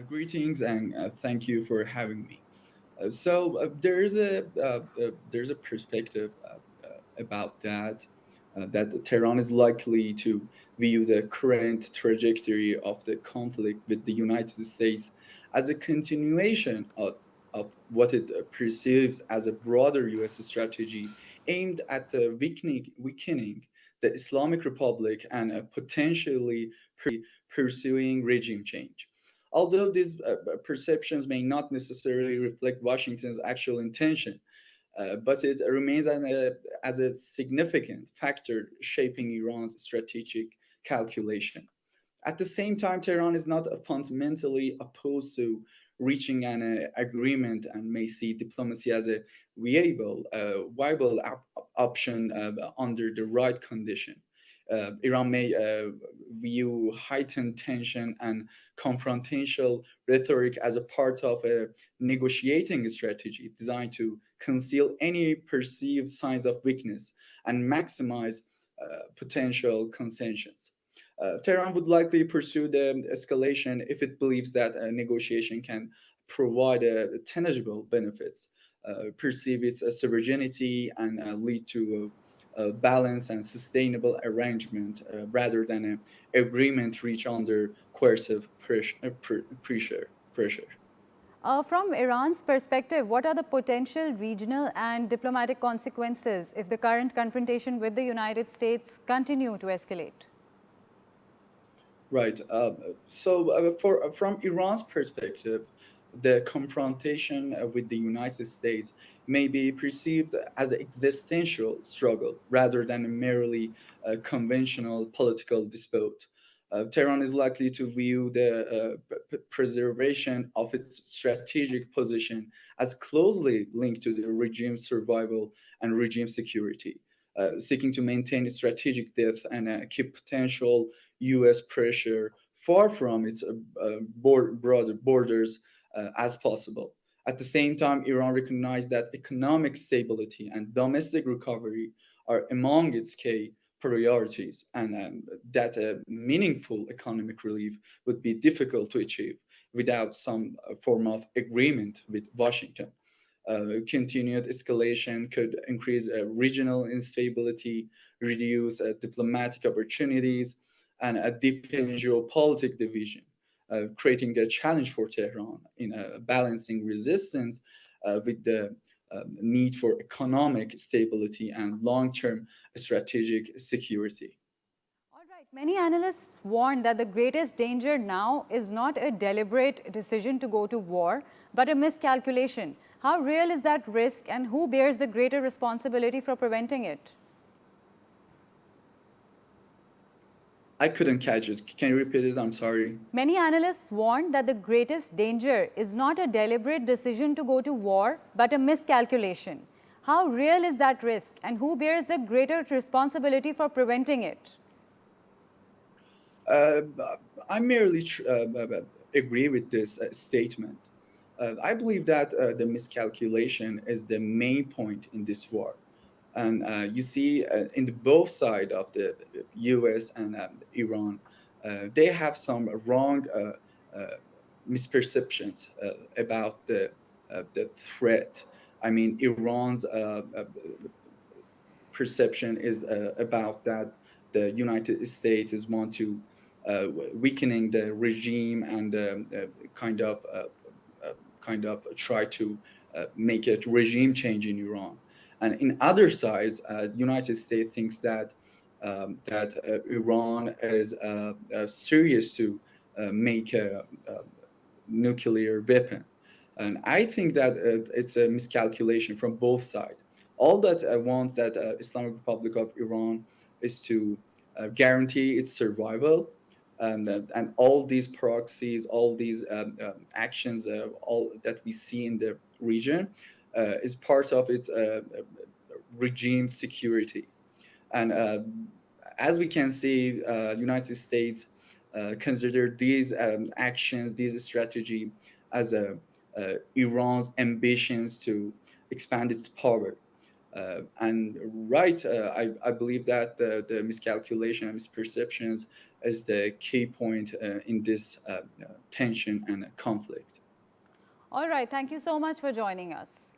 Greetings and thank you for having me. There's a perspective about that Tehran is likely to view the current trajectory of the conflict with the United States as a continuation of what it perceives as a broader U.S. strategy aimed at weakening the Islamic Republic and potentially pursuing regime change. Although these perceptions may not necessarily reflect Washington's actual intention, but it remains as a significant factor shaping Iran's strategic calculation. At the same time, Tehran is not fundamentally opposed to reaching an agreement and may see diplomacy as a viable option under the right condition. Iran may view heightened tension and confrontational rhetoric as a part of a negotiating strategy designed to conceal any perceived signs of weakness and maximize potential concessions. Tehran would likely pursue the escalation if it believes that a negotiation can provide tangible benefits, perceive its sovereignty, and lead to a balanced and sustainable arrangement rather than an agreement reached under coercive pressure. From Iran's perspective, what are the potential regional and diplomatic consequences if the current confrontation with the United States continue to escalate? Right. From Iran's perspective, the confrontation with the United States may be perceived as an existential struggle rather than a merely conventional political dispute. Tehran is likely to view the preservation of its strategic position as closely linked to the regime's survival and regime security, seeking to maintain strategic depth and keep potential U.S. pressure far from its broader borders as possible. At the same time, Iran recognized that economic stability and domestic recovery are among its key priorities, and that a meaningful economic relief would be difficult to achieve without some form of agreement with Washington. Continued escalation could increase regional instability, reduce diplomatic opportunities, and deepen geopolitical division, creating a challenge for Tehran in balancing resistance with the need for economic stability and long-term strategic security. All right. Many analysts warn that the greatest danger now is not a deliberate decision to go to war, but a miscalculation. How real is that risk, and who bears the greater responsibility for preventing it? I couldn't catch it. Can you repeat it? I'm sorry. Many analysts warn that the greatest danger is not a deliberate decision to go to war, but a miscalculation. How real is that risk, and who bears the greater responsibility for preventing it? Uh, I merely agree with this statement. I believe that the miscalculation is the main point in this war. And you see, in the both side of the U.S. and Iran, they have some wrong misperceptions about the threat. I mean, Iran's perception is about that the United States is want to weakening the regime and kind of try to make a regime change in Iran. And in other sides, United States thinks that Iran is serious to make a nuclear weapon. And I think that it's a miscalculation from both sides. All that I want that Islamic Republic of Iran is to guarantee its survival, and all these proxies, all these actions, all that we see in the region is part of its regime security. And as we can see, United States consider these actions, these strategy as Iran's ambitions to expand its power. I believe that the miscalculation and misperceptions as the key point in this tension and conflict. All right, thank you so much for joining us.